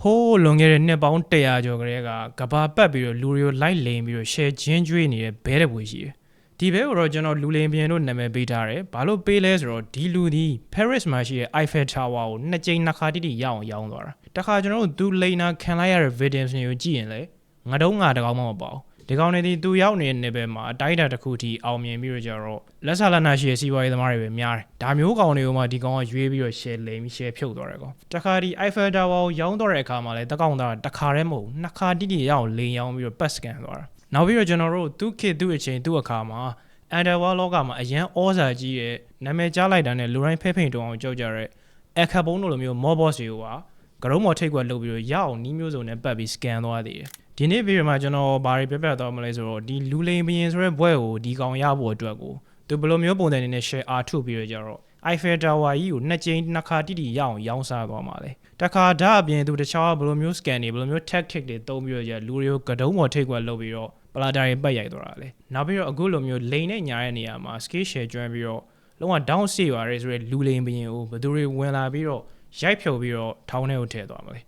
ဟိုးလွန်ခဲ့တဲ့နှစ်ပေါင်း100ကျော်ကလေးကကဘာပတ်ပြီးတော့လူတွေကိုလိုက်လိန်ပြီးတော့ share ချင်းကျွေးနေတဲ့ဘဲတဲ့ပွေရှိတယ်ဒီဘဲကိုတော့ကျွန်တော်လူလိန်ပြင်တို့နာမည်ပေးထားတယ်ဘာလို့ပေးလဲဆိုတော့ဒီလူဒီ Paris မှာရှိတဲ့ Eiffel Tower ကိုနှစ်ကြိမ်နှစ်ခါတိတိရအောင်ရောင်းသွားတာတခါကျွန်တော်တို့သူလိန်နာခံလိုက်ရတဲ့ videos တွေကိုကြည့်ရင်လေငါတော့ငါတကောင်မှမပေါ့ဒီကောင်တွေဒီသူရောက်နေတဲ့နေပဲမှာအတိုင်းအတာတစ်ခုထိအောင်မြင်ပြီးတော့ကျတော့လက်ဆာလက်နာရှိတဲ့စီးပွားရေးသမားတွေပဲများတယ်ဒါမျိုးကောင်တွေကိုမှဒီကောင်ကရွေးပြီးတော့ share လိမ်ပြီး share ဖြုတ်သွားတယ်ကောင်တခါဒီ Eiffel Tower ကိုရောင်းတော့တဲ့အခါမှာလည်းတကောင်သားတစ်ခါတည်းမဟုတ်နှစ်ခါတိတိရအောင်လိမ်ရောင်းပြီးတော့ ပတ်စကန်သွားတာနောက်ပြီးတော့ကျွန်တော်တို့သူ့ခေတ်သူ့အချိန်သူ့အခါမှာ Underworld လောကမှာအရန်ဩဇာကြီးရဲ့နာမည်ကြားလိုက်တာနဲ့လူတိုင်းဖဲဖိန်တုံအောင်ကြောက်ကြတဲ့အခက်ဘုံတို့လိုမျိုး mob boss တွေကကရုံးမော်ထိတ်ကွက်လုပ်ပြီးတော့ရအောင်နီးမျိုးစုံနဲ့ပတ်ပြီး scan သွားသေးတယ်ဒီနေ့ဗီဒီယိုမှာကျွန်တော်ဘာတွေပြသွားမလဲဆိုတော့ဒီလူလိန်ဘရင်ဆိုတဲ့ဘွဲကိုဒီကောင်ရဖို့အတွက်ကိုသူဘယ်လိုမျိုးပုံစံနေနဲ့ share အားထုတ်ပြီးတော့ကြတော့ Eiffel Tower ကြီးကိုနှစ်ကြိမ်နှစ်ခါတိတိရအောင်ရောင်းစားသွားမှာလေတခါဒါအပြင်သူတခြားဘယ်လိုမျိုး scan တွေဘယ်လိုမျိုး tactic တွေသုံးပြီးတော့ကြလူတွေကိုကတုံးမော်ထိတ်ကွက်လုပ်ပြီးတော့ပလာတာတွေပတ်ရိုက်သွားတာလေနောက်ပြီးတော့အခုလိုမျိုးလိန်နဲ့ညာတဲ့နေရာမှာ scale share ကျွမ်းပြီးတော့လုံးဝ down စေပါရဲဆိုတဲ့လူလိန်ဘရင်ကိုဘယ်သူတွေဝင်လာပြီးတော့ရိုက်ဖြုတ်ပြီးတော့ထောင်းထဲကိုထည့်သွားမှာလေ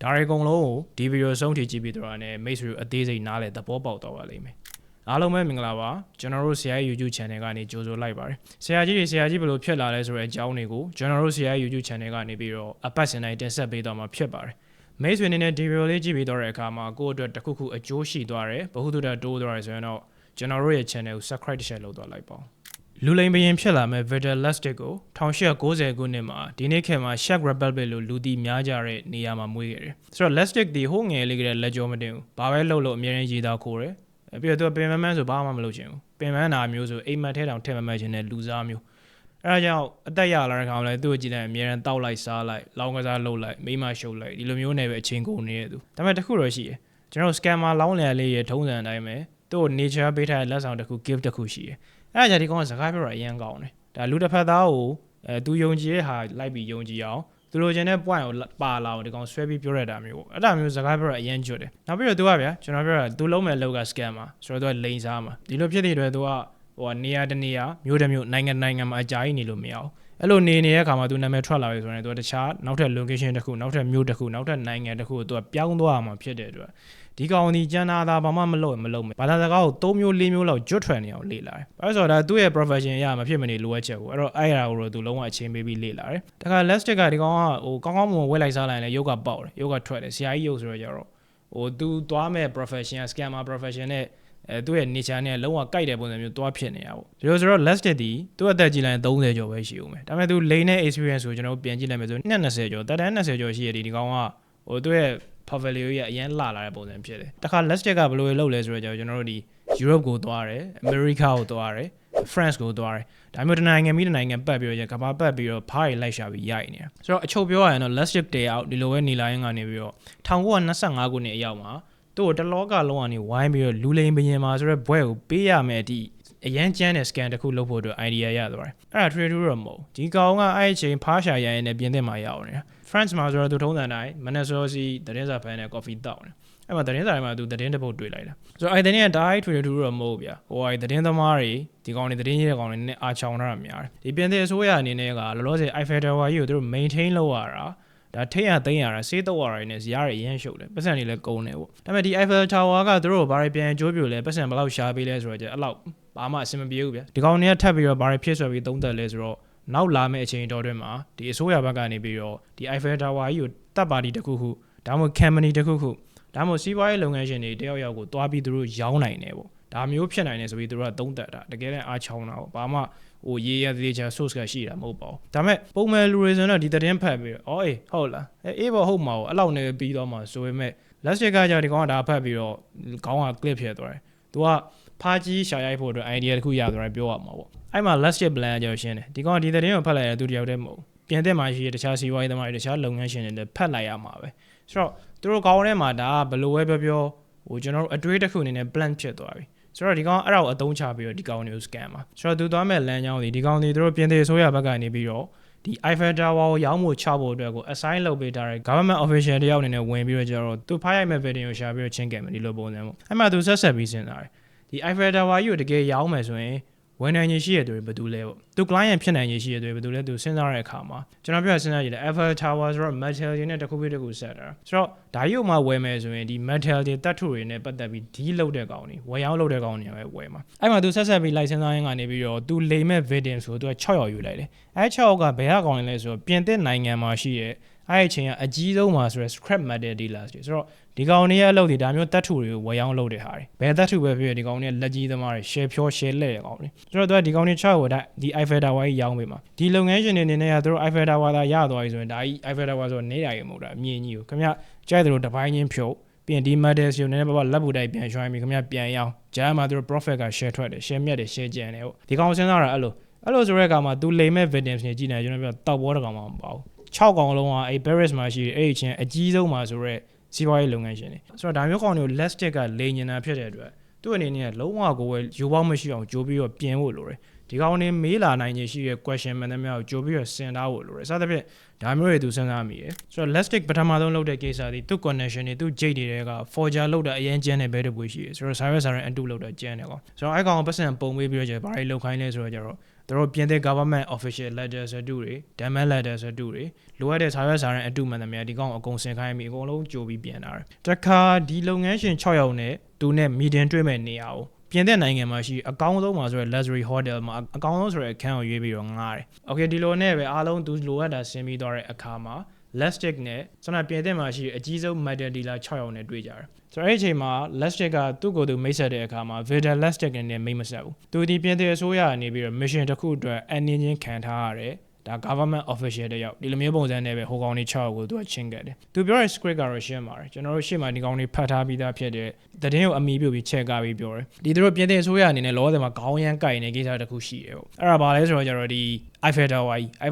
ဒါတွေအကုန်လုံးကိုဒီဗီဒီယိုဆုံးထိကြည့်ပြီးတော့လည်းမိတ်ဆွေတို့အသေးစိတ်နားလည်သဘောပေါက်တော့ပါလိမ့်မယ်အားလုံးပဲမင်္ဂလာပါကျွန်တော်တို့ဆရာရဲ့ YouTube channel ကနေကြိုဆိုလိုက်ပါတယ်ဆရာကြီးဘယ်လိုဖြစ်လာလဲဆိုတဲ့အကြောင်းတွေကိုကျွန်တော်တို့ဆရာရဲ့ YouTube channel ကနေပြီးတော့အပတ်စဉ်တိုင်းတင်ဆက်ပေးတော့မှာဖြစ်ပါတယ်မိတ်ဆွေအနေနဲ့ဒီဗီဒီယိုလေးကြည့်ပြီးတော့တဲ့အခါမှာကိုယ့်အတွက်တစ်ခုခုအကျိုးရှိသွားတယ်ဘ ഹു တုဒ္ဒတိုးသွားတယ်ဆိုရင်တော့ကျွန်တော်တို့ရဲ့ channel ကို subscribe တစ်ချက်လုပ်သွားလိုက်ပါဦးလူလိန်ဘရင်ဖြစ်လာမဲ့ Vital Lustig ကို1890ခုနှစ်မှာဒီနေ့ခေတ်မှာ Czech Republic လို့လူသိများကြတဲ့နေရာမှာမွေးခဲ့တယ်။ဆိုတော့ Lustig ဒီဟိုးငယ်လေးကလေးလက်ကြောမတင်ဘူး။ဘာပဲလုပ်လို့အမြဲတမ်းရေးသားခိုးတယ်။ပြီးတော့သူပင်မန်းဆိုဘာမှမလုပ်ချင်ဘူး။ပင်မန်းနာမျိုးဆိုအိမ်မက်ထဲတောင်ထည့်မမှတ်ချင်တဲ့လူစားမျိုး။အဲဒါကြောင့်အသက်ရလာတဲ့ခါမှာလည်းသူ့ကိုကြည့်တဲ့အမြဲတမ်းတောက်လိုက်စားလိုက်လောင်းကစားလုပ်လိုက်မိမရှုပ်လိုက်ဒီလိုမျိုးနဲ့ပဲအချိန်ကုန်နေတဲ့သူ။ဒါပေမဲ့တစ်ခုတော့ရှိတယ်။ကျွန်တော် scammer လောင်းလည်လေးရဲ့ထုံးစံအတိုင်းပဲသူ့ကို nature ပေးထားတဲ့လက်ဆောင်တစ်ခု gift တစ်ခုရှိတယ်။အဲ့ဒါကြဒီကောင်ကစကားပြောတာအရင်ကောင်းတယ်ဒါလူတစ်ဖက်သားကိုသူယုံကြည်တဲ့ဟာလိုက်ပြီးယုံကြည်အောင်သူလိုချင်တဲ့ point ကိုပါလာအောင်ဒီကောင်ဆွဲပြီးပြောရတာမျိုးအဲ့ဒါမျိုးစကားပြောတာအရင်ကျွတ်တယ်နောက်ပြီးတော့သူကဗျာကျွန်တော်ပြောတာသူလုံးမဲ့လောက်က scam မှာဆိုတော့သူကလိန်စားမှာဒီလိုဖြစ်တဲ့အတွက်သူကနေရာတနေရာမျိုးတစ်မျိုးနိုင်ငံမှာအကြာကြီးနေလို့မရအောင်အဲ့လိုနေတဲ့အခါမှာသူနာမည်ထွက်လာပြီဆိုရင်သူကတခြားနောက်ထပ် location တစ်ခုနောက်ထပ်မြို့တစ်ခုနောက်ထပ်နိုင်ငံတစ်ခုကိုသူကပြောင်းသွားမှာဖြစ်တဲ့အတွက်ဒီကောင်ဒီကျန်တာဘာမှမလုပ်မယ်ဘာသာစကားကို3မျိုး4မျိုးလောက်ကျွတ်ထွက်နေအောင်လေ့လာတယ်။အဲဆိုတော့သူ့ရဲ့ profession ရမှာဖြစ်မနေလိုအပ်ချက်ကိုအဲ့တော့အဲ့ဒါကိုတော့သူလုံးဝအချင်းပေးပြီးလေ့လာတယ်။တခါ Lustig ကဒီကောင်ကကောင်းမွန်ဝက်လိုက်စားလိုက်ရင်လည်းရုပ်ကပေါက်တယ်ရုပ်ကထွက်တယ်ဆရာကြီးရုပ်ဆိုတော့ကြတော့သူသွားမဲ့ profession scammer profession နဲ့သူ့ရဲ့ nature နဲ့လုံးဝကိုက်တဲ့ပုံစံမျိုးသွားဖြစ်နေတာပေါ့ဒီလိုဆိုတော့ Lustig ဒီသူ့အသက်ကြီးလိုက်30ကျော်ပဲရှိဦးမယ်ဒါပေမဲ့သူလိန်တဲ့ experience ကိုကျွန်တော်ပြန်ကြည့်လိုက်မယ်ဆို20ကျော်တက်တန်း20ကျော်ရှိရဒီကောင်ကသူ့ရဲ့ portfolio ရဲ့အရင်လာတဲ့ပုံစံဖြစ်တယ်တခါ Lustig ကဘယ်လိုလုပ်လဲဆိုတော့ကျွန်တော်တို့ဒီ Europe ကိုသွားတယ် America ကိုသွားတယ် France ကိုသွားတယ်ဒါမျိုးတစ်နိုင်ငံပြီးတစ်နိုင်ငံပတ်ပြီးတော့ကဘာပတ်ပြီးတော့ဖားရီလိုက်ရှာပြီးရိုက်နေတာဆိုတော့အချုပ်ပြောရရင်တော့ Lustig တေအောင်ဒီလိုပဲနေလာရင်ကနေပြီးတော့1925ခုနှစ်အရောက်မှာသူ့ကိုတလောကလုံးကနေဝိုင်းပြီးတော့လူလိန်ဘရင်မှာဆိုတော့ဘွဲကိုပေးရမယ်အထိအရန်ကျန်းတဲ့ scan တစ်ခုလုပ်ဖို့အတွက် idea ရသွားတယ်အဲ့ဒါ trade to တော့မဟုတ်ဒီကောင်ကအဲ့အချိန်ဖားရှာရရင်လည်းပြင်းသစ်မှာရောက်နေတာ France မှာဆိုတော့သူထုံးစံတိုင်းမနက်စောစီသတင်းစာဖန်နဲ့ coffee တောက်နေအဲ့မှာသတင်းစာထဲမှာသူသတင်းတစ်ပုဒ်တွေ့လိုက်တာဆိုတော့အဲ့သတင်းက direct trade to တော့မဟုတ်ဗျာဟိုအဲ့သတင်းသမားတွေဒီကောင်တွေသတင်းရေးတဲ့ကောင်တွေနဲ့အားချောင်းထားတာများတယ်ဒီပြင်းသစ်အစိုးရအနေနဲ့ကလောလောဆယ် Eiffel Tower ကြီးကိုသူတို့ maintain လုပ်ရတာဒါထိတ်ရသိမ်းရတာစေးတော့ရတာနဲ့ဇာတ်ရရမ်းရှုပ်တယ်ပတ်စံတွေလည်းကုန်တယ်ပေါ့ဒါပေမဲ့ဒီ Eiffel Tower ကသူတို့ဘာတွေပြန်ကြိုးပြလဲပတ်စံဘယ်လောက်ရှားပေးလဲဆိုတော့ကျအဲ့လောက်ဘာမှအဆင်မပြေဘူးဗျာဒီကောင်တွေကထပ်ပြီးတော့ဘာတွေဖြစ်ဆွဲပြီးသုံးသက်လဲဆိုတော့နောက်လာမယ့်အချိန်တော်တွင်မှာဒီအစိုးရဘက်ကနေပြီးတော့ဒီ Eiffel Tower ကြီးကိုတပ်ပါတီတစ်ခုခုဒါမှမဟုတ် company တစ်ခုခုဒါမှမဟုတ်စီးပွားရေးလုပ်ငန်းရှင်တွေတယောက်ယောက်ကိုတွားပြီးသူတို့ရောင်းနိုင်တယ်ပေါ့ဒါမျိုးဖြစ်နိုင်တယ်ဆိုပြီးသူတို့ကသုံးသက်တာတကယ်လည်းအားချောင်းတာပေါ့ဘာမှရေးရသေးချာ source ကရှိတာမဟုတ်ပါဘူးဒါပေမဲ့ပုံမှန်လူတွေဆိုတော့ဒီသတင်းဖတ်ပြီးတော့အေးဟုတ်လားအေးပေါ့ဟုတ်မှာပေါ့အဲ့လောက်နေပြီးတော့မှဆိုပေမဲ့ Lustig ကကြောင့်ဒီကောင်ကဒါဖတ်ပြီးတော့ခေါင်းက clip ဖြစ်သွားတယ်သူကဖားကြီးရှာရိုက်ဖို့အတွက် idea တစ်ခုရသွားတယ်ပြောရမှာပေါ့အဲ့မှာ Lustig plan ကြောင့်ရှင်းတယ်ဒီကောင်ဒီသတင်းကိုဖတ်လိုက်ရင်သူတယောက်တည်းမဟုတ်ပြင်သစ်မှာရှိတဲ့တခြားစီးပွားရေးသမားတွေတခြားလုပ်ငန်းရှင်တွေလည်းဖတ်လိုက်ရမှာပဲဆိုတော့သူတို့ခေါင်းထဲမှာဒါဘယ်လိုပဲပြောကျွန်တော်တို့အတွေးတစ်ခုအနေနဲ့ plan ဖြစ်သွားပြီဆိုတော့ဒီကောင်အဲ့ဒါကိုအသုံးချပြီးတော့ဒီကောင်တွေကို scam မှာဆိုတော့သူသွားမဲ့လမ်းကြောင်းဒီကောင်တွေသူတို့ပြင်သစ်အစိုးရဘက်ကနေပြီးတော့ဒီ Eiffel Tower ကိုရောင်းဖို့ချဖို့အတွက်ကို assign လုပ်ပေးထားတဲ့ government official တယောက်အနေနဲ့ဝင်ပြီးတော့ကျတော့သူဖားရိုက်မဲ့ video ကိုရှာပြီးတော့ချင်းကဲမယ်ဒီလိုပုံစံပေါ့အဲ့မှာသူဆက်ပြီးစဉ်းစားတယ်ဒီ Eiffel Tower ကြီးကိုတကယ်ရောင်းမယ်ဆိုရင် ဝန်နိုင်ရှိရတဲ့ဘယ်သူလဲပေါ့သူ client ဖြစ်နိုင်ရှိရတဲ့ဘယ်သူလဲသူစဉ်းစားရတဲ့အခါမှာကျွန်တော်ပြောစဉ်းစားကြည့်တယ် Eiffel Tower ဆိုတော့ metal တွေနဲ့တစ်ခုတစ်ခုဆက်တာဆိုတော့ဒါရုပ်မှာဝယ်မယ်ဆိုရင်ဒီ metal တွေတတ်ထုတွေနဲ့ပတ်သက်ပြီးဒီလောက်တဲ့ကောင်တွေဝယ်ရောက်လောက်တဲ့ကောင်တွေပဲဝယ်မှာအဲ့မှာသူဆက်ပြီး license ရင်းကနေပြီးတော့သူလိမ်မဲ့ video ဆိုတော့သူက6ရောက်ယူလိုက်တယ်အဲ့6ရောက်ကဘယ်ကကောင်လဲဆိုတော့ပြင်သစ်နိုင်ငံမှာရှိရဲ့အဲ့အချိန်ကအကြီးဆုံးမှာဆိုရယ် scrap metal dealers တွေဆိုတော့ဒီကောင်တွေရဲ့အလုပ်တွေဒါမျိုးတတ်ထုတွေကိုဝယ်ရောက်လုပ်တဲ့ဟာတွေဘယ်တတ်ထုပဲဖြစ်ဖြစ်ဒီကောင်တွေလက်ကြီးသမားတွေ share ဖြော share လက်ရကောင်တွေဆိုတော့သူကဒီကောင်တွေ6ကိုဒီ Eiffel Tower ကြီးရောင်းပေးမှာဒီလုပ်ငန်းရှင်တွေအနေနဲ့ကသူတို့ Eiffel Tower သာရသွားပြီဆိုရင်ဒါကြီး Eiffel Tower ဆိုတော့နေရရမဟုတ်တာအမြင့်ကြီးကိုခင်ဗျကြိုက်တယ်လို့တစ်ပိုင်းချင်းဖြုတ်ပြီးရင်ဒီ metal စီကိုနည်းနည်းပါးပါးလက်ပူတိုက်ပြန်ရွှိုင်းပြီးခင်ဗျပြန်ရောင်းဂျားမှာသူတို့ profit က share ထွက်တယ် share မြတ်တယ် share ကျန်တယ်ဟုတ်ဒီကောင်စဉ်းစားတာအဲ့လိုဆိုတဲ့အခါမှာသူလိမ်မဲ့ victims တွေကြည့်နေကျွန်တော်ပြောတောက်ဘောတကောင်မှမပေါ့6ကောင်လုံးကအဲ့ Paris မှာရှိတဲ့အဲ့အချင်းအကြီးဆုံးမှာဆိုတော့စီးပွားရေးလုပ်ငန်းရှင်တွေဆိုတော့ဒါမျိုးကောင်တွေကို Lastic ကလိမ်နေတာဖြစ်တဲ့အတွက်သူ့အနေနဲ့လုံးဝကိုပဲယူပေါင်းမရှိအောင်ကြိုးပြီးတော့ပြင်ဖို့လိုတယ်ဒီကောင်တွေမေးလာနိုင်ခြင်းရှိတဲ့ question မှန်သမျှကိုကြိုးပြီးတော့စဉ်းစားဖို့လိုတယ်စသဖြင့်ဒါမျိုးတွေသူစဉ်းစားမိတယ်ဆိုတော့ Lastic ပထမဆုံးလုပ်တဲ့ case တွေသူ့ connection တွေသူ့ jade တွေက forger လုပ်တာအရင်ကျန်းနေဘဲတပွေရှိတယ်ဆိုတော့ Cyrus အတူလုပ်တာကျန်းတယ်ကွာဆိုတော့အဲ့ကောင်ပတ်စံပုံပေးပြီးတော့ကျဘာတွေလုပ်ခိုင်းလဲဆိုတော့ကျတော့သူတို့ပြင်သစ် government official letters အတူတွေ demand letters အတူတွေလိုအပ်တဲ့ Cyrus အတူမှန်သမျှဒီကောင်အကုန်ဆင်ခိုင်းပြီးအကုန်လုံးကြိုပြီးပြန်လာတယ်တခါဒီလုပ်ငန်းရှင်6ယောက်နဲ့သူနဲ့ meeting တွေ့မဲ့နေရအောင်ပြင်တဲ့နိုင်ငံမှာရှိအကောင်းဆုံးမှာဆိုရယ် luxury hotel မှာအကောင်းဆုံးဆိုရယ်အခန်းကိုရွေးပြီးတော့ငားတယ် okay ဒီလိုနဲ့ပဲအားလုံးသူလိုအပ်တာဆင်းပြီးသွားတဲ့အခါမှာ Lastic နဲ့ကျွန်တော်ပြင်တဲ့မှာရှိအကြီးဆုံး metal dealer 6ယောက်နဲ့တွေ့ကြတယ်ဆိုတော့အဲ့ဒီအချိန်မှာ Lastic ကသူ့ကိုယ်သူမိတ်ဆက်တဲ့အခါမှာ Vidal Lastic နဲ့မိတ်မဆက်ဘူးသူဒီပြင်တဲ့အစိုးရကနေပြီးတော့ mission တစ်ခုအတွက်အနည်းချင်းခံထားရတယ်ဒါ government official တယောက်ဒီလိုမျိုးပုံစံနဲ့ပဲဟိုကောင်တွေ6ယောက်ကိုသူကချင်းခဲ့တယ်သူပြောတဲ့ script ကတော့ရှင်းပါတယ်ကျွန်တော်တို့ရှေ့မှာဒီကောင်တွေဖတ်ထားပြီးသားဖြစ်တဲ့သတင်းကိုအမီပြုတ်ပြီးချက်ကပြီးပြောတယ်ဒီတို့ပြင်တဲ့အစိုးရအနေနဲ့လောဆယ်မှာခေါင်းရမ်းကိုက်နေကိစ္စတစ်ခုရှိတယ်ပေါ့အဲ့ဒါဘာလဲဆိုတော့ကျတော့ဒီ Eiffel Tower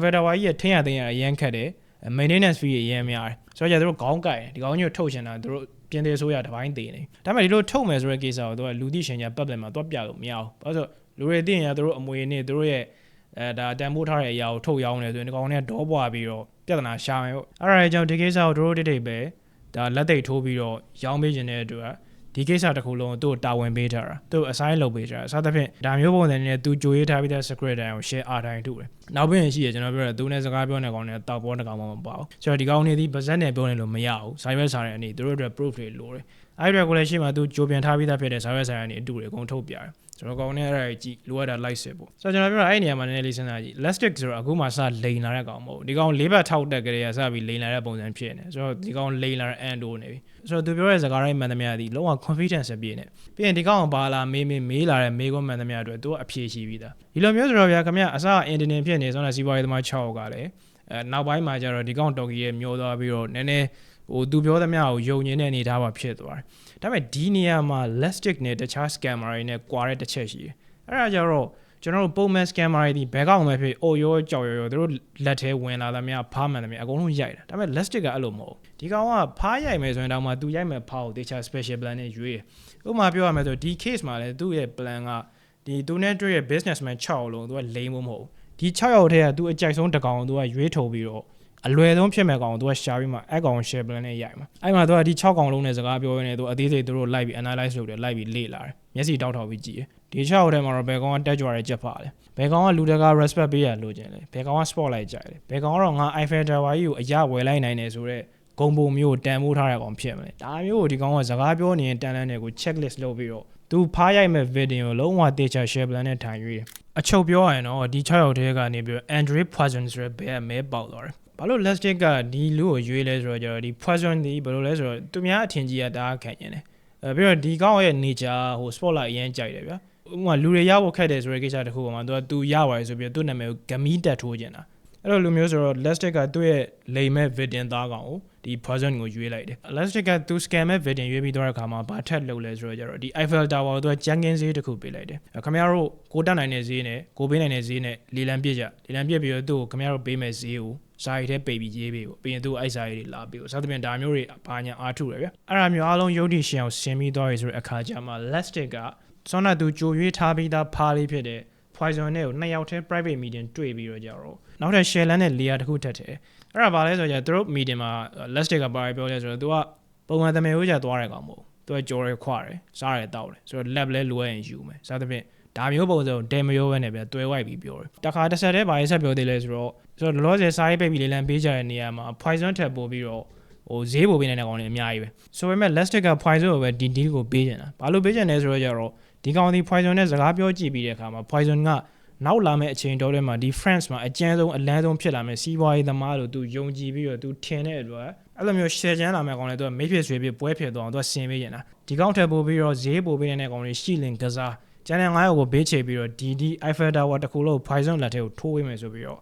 ကြီးရဲ့ထင်းရသိမ်းရအရန်ခက်တယ် maintenance fee အရင်များတယ်ဆိုတော့ကျတို့ခေါင်းကိုက်ဒီကောင်ကြီးကိုထုတ်ချင်တာတို့ပြင်တဲ့အစိုးရတစ်ပိုင်းတည်နေဒါပေမဲ့ဒီလိုထုတ်မယ်ဆိုတဲ့ကိစ္စကိုတို့ကလူသိရှင်ကြား public မှာတော့ပြလို့မရဘူးဘာလို့ဆိုလူတွေသိရင်တို့အမွေနဲ့တို့ရဲ့ဒါတန်ဖိုးထားတဲ့အရာကိုထုတ်ရောင်းတယ်ဆိုရင်ဒီကောင်တွေကဒေါပွားပြီးတော့ပြဿနာရှာမယ်ပေါ့အဲ့ဒါကြောင့်ဒီကိစ္စကိုတို့တိတ်ပဲဒါလက်သိပ်ထိုးပြီးတော့ရောင်းပေးခြင်းတဲ့အတွက်ဒီကိစ္စတစ်ခုလုံးသူ့ကိုတာဝန်ပေးထားတာသူ့ assign လုပ်ပေးထားတာစသဖြင့်ဒါမျိုးပုံစံနဲ့သူကြိုရေးထားပြီးတဲ့ secret တိုင်းကို share အားတိုင်းထုတ်တယ်နောက်ပြီးရင်ရှိရကျွန်တော်ပြောတယ်သူနဲ့စကားပြောနေကောင်နဲ့တောက်ပေါ်တကောင်မှမပေါ့ဆိုတော့ဒီကောင်တွေဒီဗဇက်နဲ့ပြောနေလို့မရဘူး cyber စာရဲ့အနေသူတို့အတွက် proof တွေလိုတယ်အဲ့ဒီကိုလည်းရှိမှသူကြိုပြန်ထားပြီးသားဖြစ်တဲ့ cyber စာရဲ့အနေအတူတွေအကုန်ထုတ်ပြတယ်ကျွန်တော်ကောင်နဲ့အဲ့ဒါကြီးကြည့်လိုအပ်တာ like စစ်ပေါ့ဆိုတော့ကျွန်တော်ပြောတာအဲ့ဒီနေရာမှာနည်းနည်းလေးစဉ်းစားကြည့် Lastic ဆိုတော့အခုမှစလိန်လာတဲ့ကောင်မဟုတ်ဒီကောင်၄ဘက်ထောက်တက်ကြတဲ့စပြီးလိန်လာတဲ့ပုံစံဖြစ်နေဆိုတော့ဒီကောင်လိန်လာတဲ့ end နေပြီဆိုတော့သူပြောတဲ့စကားတိုင်းမှန်သမျှဒီလုံးဝ confidence ပြည့်နေပြီးရင်ဒီကောင်ဘာလာမေးလာတဲ့မေးခွန်းမှန်သမျှအတွက်သူကအဖြေရှိပြီးသားဒီလိုမျိုးဆိုတော့ဗျာခင်ဗျအစအင်တင်ဖြစ်နေဆိုတော့စီးပွားရေးသမား6ကလည်းနောက်ပိုင်းမှာကျတော့ဒီကောင်တော်ကြီးရဲ့မျောသွားပြီးတော့နည်းနည်းဟိုသူပြောသမျှကိုယုံညင်းတဲ့အနေထားပါဖြစ်သွားတယ်ဒါပေမဲ့ဒီနေရာမှာ Lastic နဲ့တခြား scammer တွေနဲ့ကွာတဲ့တစ်ချက်ရှိတယ်အဲ့ဒါကြတော့ကျွန်တော်တို့ပုံမှန် scammer တွေဒီဘဲကောင်ပဲဖြစ်အိုရောကြောက်ရောတို့လက်ထဲဝင်လာသမျှဖားမှန်သမျှအကုန်လုံးရိုက်တာဒါပေမဲ့ Lastic ကအဲ့လိုမဟုတ်ဒီကောင်ကဖားရိုက်မယ်ဆိုရင်တော့မှသူရိုက်မယ်ဖားကိုတခြား special plan နဲ့ရွေးဥပမာပြောရမယ်ဆိုဒီ case မှာလည်းသူ့ရဲ့ plan ကဒီသူနဲ့တွေ့ရဲ့ businessman 6လုံးသူကလိမ်ဖို့မဟုတ်ဒီ6ယောက်ထဲကသူအကြိုက်ဆုံးတစ်ကောင်သူကရွေးထုတ်ပြီးတော့အလွယ်ဆုံးဖြစ်မဲ့ကောင်သူကရှာပြီးမှအဲ့ကောင် share plan နဲ့ရိုက်မှာအဲ့မှာသူကဒီ6ကောင်လုံးနဲ့စကားပြောရင်းနဲ့သူအသေးစိတ်သူတို့လိုက်ပြီး analyze လုပ်တယ်လိုက်ပြီးလေ့လာတယ်မျက်စိတောက်ထောက်ပြီးကြည့်တယ်ဒီ6ယောက်ထဲမှာတော့ဘယ်ကောင်ကတက်ကြွတဲ့ချက်ပါလဲဘယ်ကောင်ကလူတကာ respect ပေးရလို့ကျင်လဲဘယ်ကောင်က spotlight ကြိုက်လဲဘယ်ကောင်ကတော့ငါ Eiffel Tower ကြီးကိုအရဝယ်လိုက်နိုင်တယ်ဆိုတော့ဂုံပုံမျိုးတန်ဖိုးထားတဲ့ကောင်ဖြစ်မလဲဒါမျိုးကိုဒီကောင်ကစကားပြောနေရင်တန်လန်းတွေကို checklist လုပ်ပြီးတော့သူဖားရိုက်မဲ့ video ကိုလုံးဝတေချာ share plan နဲ့ထိုင်ရွေးတယ်အချုပ်ပြောရရင်တော့ဒီ6ယောက်ထဲကနေပြီးတော့ Andre Poisson ဆိုတဲ့ဘယ်မဲပေါက်သွားတယ်ဘာလို့ Lastic ကဒီလူကိုရွေးလဲဆိုတော့ကျတော့ဒီ Poisson ဒီဘယ်လိုလဲဆိုတော့သူများအထင်ကြီးကတားခံရင်တယ်ပြီးတော့ဒီကောင်ရဲ့ nature ဟို spotlight အရင်ကြိုက်တယ်ဗျာဥပမာလူတွေရဖို့ခက်တယ်ဆိုတဲ့ကိစ္စတစ်ခုပေါ်မှာသူရပါတယ်ဆိုပြီးသူ့နာမည်ကိုဂမီတက်ထိုးကျင်တာအဲ့လိုလူမျိုးဆိုတော့ Lastic ကသူ့ရဲ့လိမ်မဲ့ Vidin သားကောင်ကိုဒီ Poisson ကိုရွေးလိုက်တယ် Lastic ကသူ scam မဲ့ Vidin ရွေးပြီးသွားတဲ့အခါမှာဘာထက်လုပ်လဲဆိုတော့ကျတော့ဒီ Eiffel Tower ကိုသူကကြမ်းကင်းဈေးတစ်ခုပေးလိုက်တယ်ခင်ဗျားတို့ကိုတက်နိုင်တဲ့ဈေးနဲ့ကိုပေးနိုင်တဲ့ဈေးနဲ့လေလံပြစ်ကြလေလံပြစ်ပြီးတော့သူ့ကိုခင်ဗျားတို့ပေးမဲ့ဈေးကိုစာရီထဲပိတ်ပြီးရေးပေးကိုပြီးရင်သူ့အိုက်စာရီတွေလာပေးကိုစသဖြင့်ဒါမျိုးတွေဘာညာအားထုတ်တယ်ဗျအဲ့ဒါမျိုးအားလုံးရုပ်တည်ရှင်အောင်ဆင်ပြီးသွားပြီဆိုတဲ့အခါကျမှ Lastic ကစောနာသူကြိုရွေးထားပြီးသားဖားလေးဖြစ်တဲ့ Poison နဲ့ကို2ယောက်ထဲ private meeting တွေ့ပြီးတော့ကြတော့နောက်ထပ် share land နဲ့ layer တစ်ခုထပ်တယ်အဲ့ဒါဘာလဲဆိုတော့သူတို့ meeting မှာ Lastic ကဘာပြောလဲဆိုတော့သူကပုံမှန်သမီးဦးကြသွားတဲ့ကောင်မဟုတ်သူကကြော်ရခွာတယ်စားရတောက်တယ်ဆိုတော့ lab လဲလိုရရင်ယူမယ်စသဖြင့် ဒါမျိုးပုံစံတဲမရောပဲနဲ့ဗျတွဲဝိုက်ပြီးပြောတယ်တခါတစ်ဆက်တည်းဘာရေးဆက်ပြောသေးလဲဆိုတော့လောဆယ်စားရေးပိတ်ပြီးလေးလံပေးကြတဲ့နေရာမှာ poison ထပ်ပို့ပြီးတော့ဈေးပို့ပေးနေတဲ့ကောင်တွေအများကြီးပဲဆိုပေမဲ့ Lustig က poison ကိုပဲဒီ deal ကိုပေးချင်တာဘာလို့ပေးချင်လဲဆိုတော့ကြတော့ဒီကောင်ဒီ poison နဲ့စကားပြောကြည့်ပြီးတဲ့အခါမှာ poison ကနောက်လာမယ့်အချိန်တော်ထဲမှာဒီ France မှာအကျဉ်းဆုံးအလန်းဆုံးဖြစ်လာမယ့်စီးပွားရေးသမားလို့သူယုံကြည်ပြီးတော့သူထင်တဲ့အတွက်အဲ့လိုမျိုး share ချမ်းလာမယ့်ကောင်တွေသူကမိဖြစ်ဆွေဖြစ်ပွဲဖြစ်သွားအောင်သူကဆင်ပေးနေတာဒီကောင်ထပ်ပို့ပြီးတော့ဈေးပို့ပေးနေတဲ့ကောင်တွေရှိလင်ကစားကျန်တဲ့9ယောက်ကိုဘေးချေပြီးတော့ဒီ Eiffel Tower တစ်ခုလုံး poison လက်ထဲကိုထိုးပေးမယ်ဆိုပြီးတော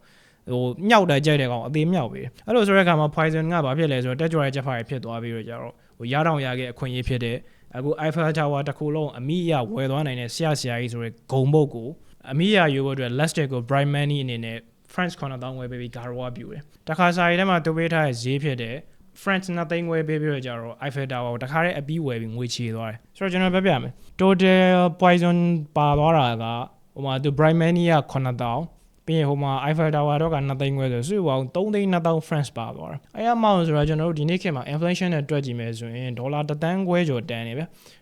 ့ညောက်တယ်ကြိုက်တဲ့ကောင်အသေးမြောက်ပေးတယ်အဲ့လိုဆိုတဲ့အခါမှာ poison ကဘာဖြစ်လဲဆိုတော့တက်ကြွတဲ့ချက်ဖားဖြစ်သွားပြီးတော့ကြတော့ရတောင်ရခဲ့အခွင့်အရေးဖြစ်တဲ့အခု Eiffel Tower တစ်ခုလုံးအမိအယဝယ်သွားနိုင်တဲ့ဆရာကြီးဆိုတဲ့ဂုံပုတ်ကိုအမိအယယူဖို့အတွက် Lustig ကို bright money အနေနဲ့ France 9000ဝယ်ပေးပြီး Garoua ပြူတယ်တခါစာရီထဲမှာတူပေးထားတဲ့ဈေးဖြစ်တဲ့ France 2,000ဝယ်ပေးပြီးတော့ကြတော့ Eiffel Tower ကိုတခါတည်းအပြီးဝယ်ပြီးငွေချေသွားတယ်ဆိုတော့ကျွန်တော်ပြမယ် total poison ပါသွားတာကဟိုမှာသူ bright money က9000ပြီးရင်ဟိုမှာ Eiffel Tower တော့က2,000ဝယ်ဆိုစုပေါင်း3,200 France ပါသွားတယ်အဲ့အမောင်ဆိုတော့ကျွန်တော်တို့ဒီနေ့ခေတ်မှာ inflation နဲ့တွက်ကြည့်မယ်ဆိုရင်ဒေါ်လာ1,000ခွဲကျော်တန်နေဗ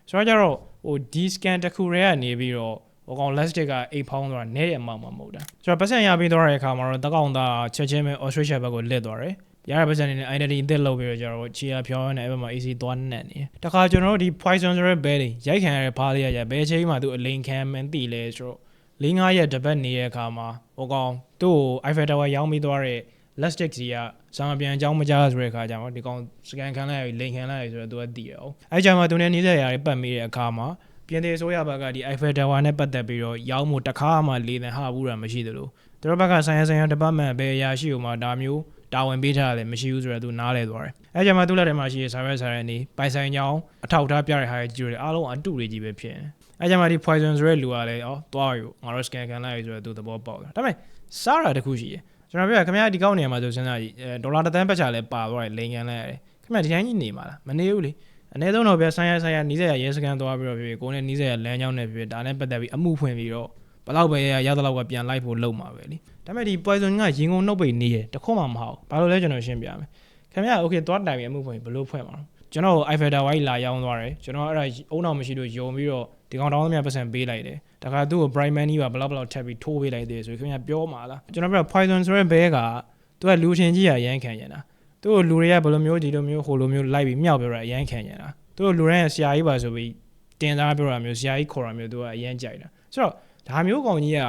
ျဆိုတော့ကြတော့ဒီ scan တစ်ခုရဲကနေပြီးတော့ဟိုကောင် Lustig က8 pound ဆိုတာနဲတဲ့အမောင်မှမဟုတ်တာဆိုတော့ပတ်စံရပြီးသွားတဲ့အခါမှာတော့တကောင်သားချက်ချင်းပဲ Australia ဘက်ကိုလစ်သွားတယ်ရတဲ့ပတ်စံနေနဲ့ identity အသစ်လုပ်ပြီးတော့ကျတော့ချီယာဖြောင်းနေအဲ့ဘက်မှာ AC သွားနှက်နေတခါကျွန်တော်တို့ဒီ poison ဆိုတဲ့ဘဲတွေရိုက်ခံရတဲ့ဖားလေးရဘဲချိန်မှာသူအလိန်ခံမှန်းသိလဲဆိုတော့4-5ရက်တပတ်နေတဲ့အခါမှာဟိုကောင်သူ့ကို Eiffel Tower ရောင်းပြီးသွားတဲ့ Lustig စီကစာမပြန်အကြောင်းမကြားဆိုတဲ့အခါကျတော့ဒီကောင်စကန်ခံလိုက်လိန်ခံလိုက်ဆိုတော့သူကတည်တယ်။အဲ့ကြမှာသူနဲ့နေဆက်ရတဲ့ပတ်မိတဲ့အခါမှာပြင်သေးဆိုရဘက်ကဒီ Eiffel Tower နဲ့ပတ်သက်ပြီးတော့ရောင်းမှုတစ်ခါမှလေသံဟဘူးတာမရှိသလိုသူတို့ဘက်ကဆိုင်ရာ department ဘယ်အရာရှိဦးမှာဒါမျိုးတာဝန်ပေးထားတယ်မရှိဘူးဆိုတော့သူနားလဲသွားတယ်။အဲ့ကြမှာသူ့လက်ထဲမှာရှိတဲ့ဆိုင်နေပိုင်ဆိုင်ကြောင်းအထောက်အထားပြတဲ့ဟာကြီးတွေအားလုံးအတုတွေကြီးပဲဖြစ်နေ။အဲ့ကြမှာဒီ poison ဆိုတဲ့လူကလည်းသွားယူငါတို့ scan ခံလိုက်ဆိုတော့သူသဘောပေါက်တယ်။ဒါပေမဲ့စားတာတခုရှိတယ်။ကျွန်တော်ပြောခင်ဗျားဒီကောက်နေရာမှာဆိုစဉ်းစားကြည့်ဒေါ်လာ1,000ပတ်ချလဲပါသွားတယ်လိန်ကန်လဲရတယ်။ခင်ဗျားဒီတိုင်းကြီးနေမှာလားမနေဘူးလေ။အနည်းဆုံးတော့ဗျဆိုင်ရာနီးစက်ရရဲစကန်သွားပြီးတော့ပြေကိုနဲ့နီးစက်ရလမ်းကြောင်းနဲ့ပြေဒါနဲ့ပတ်သက်ပြီးအမှုဖွင့်ပြီးတော့ဘလောက်ပဲရတဲ့လောက်ကပြန်လိုက်ဖို့လုပ်မှာပဲလေဒါပေမဲ့ဒီ poison ကရင်ကုန်နှုတ်ပိတ်နေတယ်တခုမှမဟုတ်ဘာလို့လဲကျွန်တော်ရှင်းပြမယ်ခင်ဗျာ okay သွားတိုင်ပြီးအမှုဖွင့်ဘယ်လိုဖွင့်မှာကျွန်တော် Eiffel Tower လာရောင်းသွားတယ်ကျွန်တော်အဲ့ဒါအုံနောက်မရှိလို့ယုံပြီးတော့ဒီကောင်တောင်းသမျှပတ်စံပေးလိုက်တယ်တခါသူ့ကို bright money ပါဘလောက်ထပ်ပြီးထိုးပေးလိုက်သေးတယ်ဆိုခင်ဗျာပြောမှာလားကျွန်တော်ပြော poison ဆိုတဲ့ဘဲကသူကလူချင်းကြီးရရမ်းခံရင်တာသူ့ကိုလူတွေကဘယ်လိုမျိုးဒီလိုမျိုးဟိုလိုမျိုးလိုက်ပြီးမြောက်ပြောတာအရမ်းခံရင်တာသူ့ကိုလူတိုင်းဆရာကြီးပါဆိုပြီးတင်စားပြောတာမျိုးဆရာကြီးခေါ်တာမျိုးသူကအရမ်းကြိုက်တာဆိုတော့ဒါမျိုးကောင်ကြီးက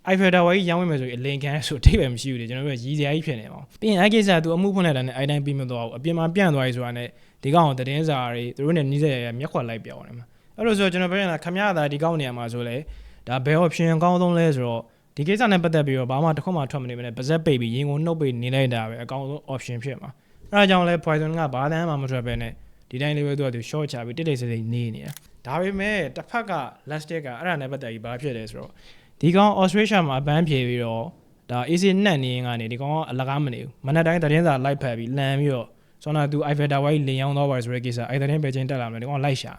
Eiffel Tower ကြီးရောင်းဝင်မယ်ဆိုရင်အလင်ကန်ဆိုထိပ်ပဲမရှိဘူးလေကျွန်တော်တို့ရည်စရာကြီးဖြစ်နေအောင်ပြီးရင်အဲ့ကိစ္စသူအမှုဖွင့်လိုက်တာနဲ့အိုင်တိုင်းပြီးမသွားဘူးအပြင်မှာပြန့်သွားပြီဆိုတာနဲ့ဒီကောင်ကိုသတင်းစာတွေသူတို့နဲ့နှီးစက်ရမျက်ခွက်လိုက်ပြောင်းနေမှာအဲ့လိုဆိုကျွန်တော်ပြောရင်ခမရတာဒီကောင်နေရာမှာဆိုလေဒါဘယ် option အကောင်းဆုံးလဲဆိုတော့ဒီကိစ္စနဲ့ပတ်သက်ပြီးတော့ဘာမှတစ်ခုမှထွက်မနေမနဲ့ပါဇက်ပိတ်ပြီးရင်ကိုနှုတ်ပိတ်နေလိုက်တာပဲအကောင်းဆုံး option ဖြစ်မှာအဲ့ဒါကြောင့်လဲ poison ကဘာတန်းမှမထွက်ပဲနဲ့ဒီတိုင်းလေးပဲသူကသူ short ချပြီးတိတ်တိတ်ဆိတ်ဆိတ်နေနေတာဒါပေမဲ့တစ်ဖက်က Lustig ကအဲ့ဒါနဲ့ပတ်သက်ပြီးဘာဖြစ်လဲဆိုတော့ဒီကောင် Australia မှာအပန်းဖြေပြီးတော့ဒါ AC နှက်နေရင်ကနေဒီကောင်ကအလကားမနေဘူးမနက်တိုင်းသတင်းစာလိုက်ဖက်ပြီးလမ်းပြီးတော့ဆိုတော့သူ Eiffel Tower ကြီးလင်ရောင်းသွားပါဆိုတဲ့ကိစ္စအဲ့သတင်းပဲချင်းတက်လာမယ်ဒီကောင်လိုက်ရှာ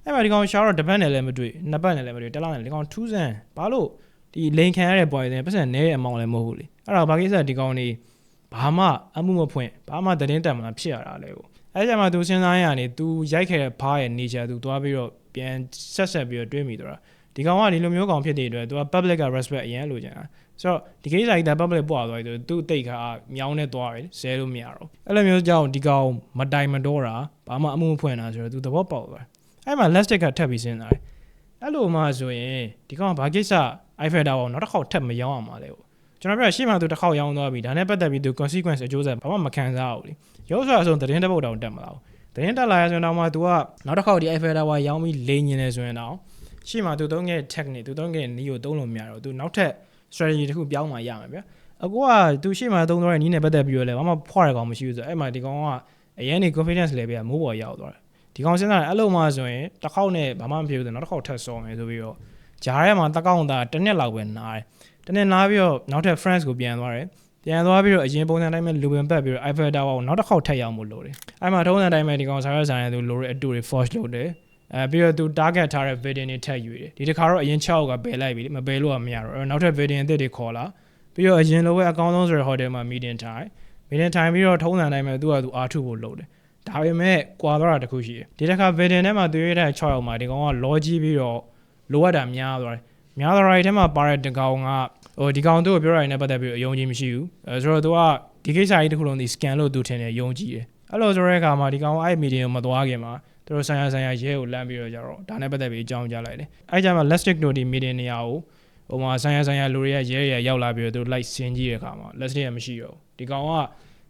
အဲ့မှာဒီကောင်ရှာတော့တစ်ပတ်နဲ့လည်းမတွေ့နှစ်ပတ်နဲ့လည်းမတွေ့တက်လာတယ်ဒီကောင်ထူးဆန်းဘာလို့ဒီလိန်ခံရတဲ့ poison ပတ်စံနဲတဲ့အမောင်လည်းမဟုတ်ဘူးလေအဲ့တော့ဘာကိစ္စဒီကောင်နေဘာမှအမှုမဖွင့်ဘာမှသတင်းတက်မလားဖြစ်ရတာလေကိုအဲ့ကျမှသူစဉ်းစားရနေသူရိုက်ခဲ့တဲ့ဖားရဲ့ nature သူသွားပြီးတော့ပြန်ဆက်ပြီးတော့တွေးမိတော့ဒီကောင်ကဒီလိုမျိုးကောင်ဖြစ်တဲ့အတွက်သူက public က respect အရင်လိုချင်တာဆိုတော့ဒီကိစ္စကြီးဒါ public ပွားသွားပြီဆိုသူ့တိတ်ခါမြောင်းနဲ့သွားတယ်ဇဲလို့မရတော့အဲ့လိုမျိုးကြောင့်ဒီကောင်မတိုင်မတော့တာဘာမှအမှုမဖွင့်တာဆိုတော့သူသဘောပေါက်သွားအဲ့မှာ Lustig ကထပ်ပြီးစဉ်းစားတယ်အဲ့လိုမှဆိုရင်ဒီကောင်ကဘာကိစ္စ Eiffel Tower နောက်တစ်ခေါက်ထပ်မရောင်းအောင်ပါလေကျွန်တော်ပြောရှေ့မှာသူတစ်ခေါက်ရောင်းသွားပြီဒါနဲ့ပတ်သက်ပြီးသူ consequence အကျိုးဆက်ဘာမှမခံစားဘူးလေရုပ်ဆိုအဆုံးသတင်းတစ်ပုဒ်တောင်တက်မလားသတင်းတက်လာရဆိုရင်တော့မှ तू ကနောက်တစ်ခေါက်ဒီ Eiffel Tower ရောင်းပြီးလိန်နေတယ်ဆိုရင်တော့ရှေ့မှာ तू သုံးခဲ့ technique သူသုံးခဲ့နီးကိုသုံးလို့မရတော့ तू နောက်ထပ် strategy တစ်ခုပြောင်းမှရမှာဗျာအခုက तू ရှေ့မှာသုံးသွားတဲ့နီးနဲ့ပတ်သက်ပြီးတော့လည်းဘာမှဖွာရကောင်မရှိဘူးဆိုအဲ့မှာဒီကောင်ကအရင်နေ confidence level ကမိုးပေါ်ရောက်သွားတယ်ဒီကောင်စဉ်းစားတယ်အဲ့လိုမှဆိုရင်တစ်ခေါက်နဲ့ဘာမှမဖြစ်ဘူးဆိုနောက်တစ်ခေါက်ထပ်ဆော်မယ်ဆိုပြီးတော့ဂျားထဲမှာတကောက်တာတစ်နှစ်လောက်ပဲနားတယ်တနေ့နားပြီးတော့နောက်ထပ် France ကိုပြန်သွားတယ်ပြန်သွားပြီးတော့အရင်ပုံစံတိုင်းပဲလူပင်ပတ်ပြီးတော့ Eiffel Tower ကိုနောက်တစ်ခေါက်ထပ်ရောက်မှုလုပ်တယ်အဲ့မှာထုံးစံတိုင်းပဲဒီကောင်ဆိုင်တဲ့သူလိုရအတူတွေ force လုပ်တယ်ပြီးတော့သူ target ထားတဲ့ video တွေထပ်ယူတယ်ဒီတစ်ခါတော့အရင်6ကပယ်လိုက်ပြီမပယ်လို့ကမရတော့နောက်ထပ် video အသစ်တွေခေါ်လာပြီးတော့အရင်လိုပဲအကောင်းဆုံးဆိုတဲ့ hotel မှာ meeting ထိုင်ပြီးတော့ထုံးစံတိုင်းပဲသူကသူအားထုတ်ဖို့လုပ်တယ်ဒါပေမဲ့ကွာသွားတာတခုရှိတယ်ဒီတစ်ခါ video ထဲမှာသူရေးတဲ့6ရောက်မှာဒီကောင်က logic ပြီးတော့လိုအပ်တာများသွားတယ် များသောအားဖြင့်မှာပါတဲ့တကောင်ကဒီကောင်သူ့ကိုပြောရရင်လည်းပတ်သက်ပြီးအယုံကြည်မရှိဘူးဆိုတော့သူကဒီကိစ္စကြီးတစ်ခုလုံးဒီ scan လို့သူထင်တယ်ယုံကြည်တယ်အဲ့လိုဆိုတဲ့အခါမှာဒီကောင်အဲ့ meeting ကိုမသွားခင်မှာသူတို့ဆိုင်ရာရဲကိုလမ်းပြီးတော့ကြတော့ဒါနဲ့ပတ်သက်ပြီးအကြောင်းကြားလိုက်တယ်အဲ့ကြမှာ Lustig တို့ဒီ meeting နေရာကိုဟိုမှာဆိုင်ရာလူတွေကရဲရောက်လာပြီးတော့သူတို့လိုက်ဆင်းကြည့်တဲ့အခါမှာ Lustig ကမရှိတော့ဒီကောင်က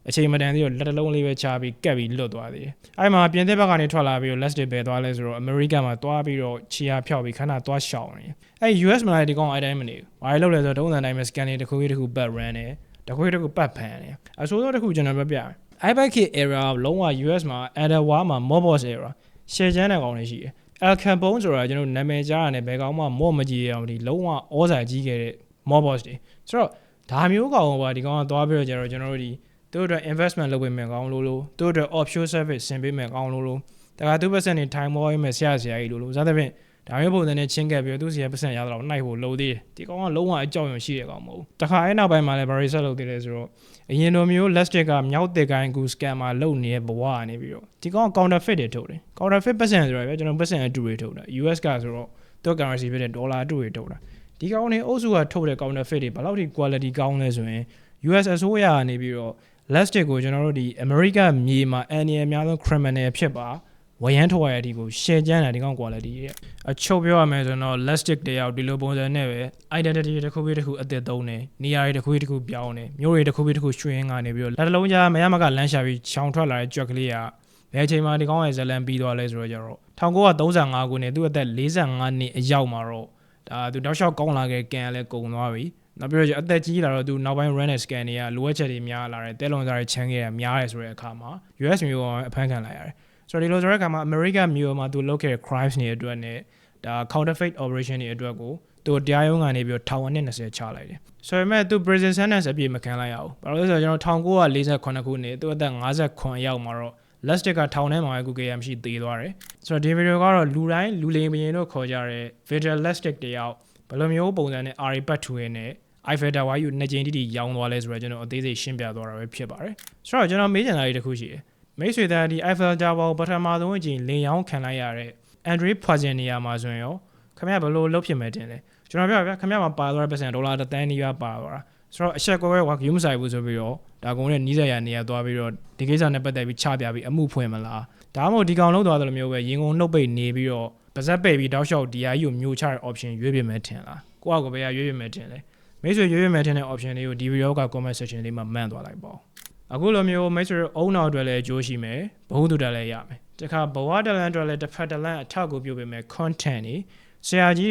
အချိန်မတန်သေးတော့လက်တစ်လုံးလေးပဲချပြီးကက်ပြီးလွတ်သွားသေးတယ်အဲ့မှာပြင်သစ်ဘက်ကနေထွက်လာပြီးတော့ Lustig ပဲသွားလဲဆိုတော့ America မှာသွားပြီးတော့ခြေအားဖြောက်ပြီးခဏသွားရှောင်နေအဲ့ US မှာလည်းဒီကောင်အဲ့တိုင်းမနေဘူးဘာလို့လဲဆိုတော့တုံးစံတိုင်းပဲ scan တွေတစ်ခုတစ်ခုပတ် run တယ်တစ်ခုတစ်ခုပတ်ဖန်တယ်အဆိုးဆုံးတစ်ခုကျွန်တော်ပြပြiBike era လုံးဝ US မှာ Adwa မှာ Mobos era ရှယ်ချမ်းတဲ့ကောင်တွေရှိတယ် El Capone ဆိုတာကျွန်တော်နာမည်ကြားရတယ်ဘယ်ကောင်မှမော့မကြည့်ရအောင်ဒီလုံးဝဩဇာကြီးခဲ့တဲ့ Mobos တွေဆိုတော့ဒါမျိုးကောင်ပါဒီကောင်ကသွားပြီးတော့ကျွန်တော်တို့ဒီသူတို့အတွက် investment လုပ်ပေးမယ်ကောင်းလို့သူတို့အတွက် offshore service ဆင်ပေးမယ်ကောင်းလို့တခါသူ့ပတ်စံနေ time မောရေးမယ်ဆရာကြီးလို့စသဖြင့်ဒါမျိုးပုံစံနဲ့ချင်းကပ်ပြီးသူ့စီရဲ့ပတ်စံရတော့နှိုက်ဖို့လိုသေးတယ်ဒီကောင်ကလုံးဝအကြောက်ရွံ့ရှိတဲ့ကောင်မဟုတ်ဘူးတခါအဲ့နောက်ပိုင်းမှာလည်း very set လုပ်သေးတယ်ဆိုတော့အရင်လိုမျိုး Lustig ကမြောက်တဲ့ကိုင်းကူ scammer လုပ်နေတဲ့ဘဝကနေပြီးတော့ဒီကောင် counterfeit တွေထုတ်တယ် counterfeit ပတ်စံဆိုတော့ကျွန်တော်ပတ်စံအတူတွေထုတ်တာ US ကဆိုတော့သူ့ currency ဖြစ်တဲ့ဒေါ်လာအတူတွေထုတ်တာဒီကောင်တွေအုပ်စုကထုတ်တဲ့ counterfeit တွေဘယ်လောက်ထိ quality ကောင်းလဲဆိုရင် US အစိုးရကနေပြီးတော့Lustig ကိုကျွန်တော်တို့ဒီ America မြေမှာအန်နီအများဆုံး criminal ဖြစ်ပါဝရမ်းထုတ်ရတဲ့အထိကို share ကျန်းတာဒီကောင် quality ရဲ့အချုပ်ပြောရမယ်ဆိုတော့ Lustig တယောက်ဒီလိုပုံစံနဲ့ပဲ identity တစ်ခုပြီးတစ်ခုအသစ်သုံးတယ်နေရာတွေတစ်ခုပြီးတစ်ခုပြောင်းတယ်မျိုးတွေတစ်ခုပြီးတစ်ခုရွှေင်းကနေပြီးတော့လက်လုံးကြားမရမကလမ်းရှာပြီးချောင်ထွက်လာတဲ့ကြွက်ကလေးကဘယ်အချိန်မှာဒီကောင်ရဲ့ဇလန်ပြီးသွားလဲဆိုတော့ကျတော့1935ခုနှစ်သူ့အသက်45နှစ်အရောက်မှာတော့ဒါသူတောက်လျှောက်ကောင်းလာခဲ့ကန်လည်းကုန်သွားပြီနောက်ပြီးတော့အသက်ကြီးလာတော့သူနောက်ပိုင်း run and scan တွေကလိုအပ်ချက်တွေများလာတယ်တဲလွန်စားတွေချမ်းခဲ့ရများတယ်ဆိုတဲ့အခါမှာ US မျိုးအဖမ်းခံလိုက်ရတယ်ဆိုတော့ဒီလိုဆိုတဲ့အခါမှာ America မျိုးမှာသူလုပ်ခဲ့တဲ့ crimes တွေအတွက်နဲ့ဒါ counterfeit operation တွေအတွက်ကိုသူတရားရုံးကနေပြီးတော့ထောင်အနှစ်20ချလိုက်တယ်ဆိုပေမဲ့သူ prison sentence အပြည့်မခံလိုက်ရဘူးဘာလို့လဲဆိုတော့ကျွန်တော်1948ခုနှစ်သူအသက်59ရောက်မှာတော့ Lustig ကထောင်ထဲမှာကူကေရမရှိသေးသွားတယ်ဆိုတော့ဒီဗီဒီယိုကတော့လူတိုင်းလူလိမ်ဘရင်တို့ခေါ်ကြတဲ့ Victor Lustig တယောက်ဘယ်လိုမျိုးပုံစံနဲ့ RE ပတ်ထူရင်းနဲ့ Eiffel Tower ယူနှစ်ကြိမ်တိရောင်းသွားလဲဆိုတော့ကျွန်တော်အသေးစိတ်ရှင်းပြသွားတာပဲဖြစ်ပါတယ်ဆိုတော့ကျွန်တော်မေးချင်တာလေးတစ်ခုရှိတယ်မိတ်ဆွေသားဒီ Eiffel Tower ကိုပထမဆုံးအကြိမ်လင်ရောင်းခံလိုက်ရတဲ့ Andre Poisson နေရာမှာဆိုရင်ရောခင်ဗျာဘယ်လိုလုပ်ဖြစ်မယ်တင်လဲကျွန်တော်ပြောပြခင်ဗျာမှာပါသွားတဲ့ပတ်စံဒေါ်လာ1 သန်းနီးပါးပါသွားတာဆိုတော့အချက်ကွဲဝါယူမဆိုင်ဘူးဆိုပြီးတော့ဒါကုန်းနဲ့နီးစပ်ရနေရာသွားပြီးတော့ဒီကိစ္စနဲ့ပတ်သက်ပြီးချပြပြီးအမှုဖွင့်မလားဒါမှမဟုတ်ဒီကောင်လုံးသွားတယ်လို့မျိုးပဲရင်ကုန်နှုတ်ပိတ်နေပြီးတော့ပါဇက်ပိတ်ပြီးတောက်လျှောက်ဒီဟာကြီးကိုမျိုးချတဲ့ option ရွေးပြမယ်ထင်လားကိုယ့်အကိုပဲရွေးပြမယ်ထင်လဲမိတ်ဆွေရွေးပြမယ်ထင်တဲ့ option လေးကိုဒီဗီဒီယိုက comment section လေးမှာမှန်သွားလိုက်ပါအခုလိုမျိုးမိတ်ဆွေအုံနောက်အတွက်လည်းအကျိုးရှိမယ်ဘဝတုတ္တလည်းရမယ်တခါဘဝတလန်အတွက်လည်းတစ်ဖက်တလန်အထောက်ကိုပြုပေးမယ် content တွေဆရာကြီး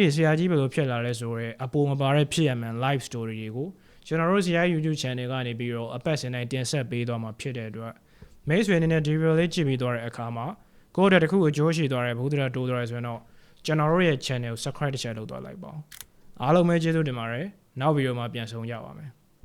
ဘယ်လိုဖြစ်လာလဲဆိုတော့အပေါ်မပါတဲ့ဖြစ်ရမှန် live story တွေကိုကျွန်တော်တို့ဆရာ YouTube channel ကနေပြီးတော့အပတ်စဉ်တိုင်းတင်ဆက်ပေးသွားမှာဖြစ်တဲ့အတွက်မိတ်ဆွေအနေနဲ့ဒီဗီဒီယိုလေးကြည့်ပြီးသွားတဲ့အခါမှာကိုယ့်အတွက်တစ်ခုအကျိုးရှိသွားတယ်ဘဝတုတ္တတိုးသွားတယ်ဆိုရင်တော့ကျွန်တော်တို့ရဲ့ channel ကို subscribe တစ်ချက်လုပ်သွားလိုက်ပါအားလုံးပဲကျေးဇူးတင်ပါတယ်နောက်ဗီဒီယိုမှာပြန်ဆုံကြပါမယ်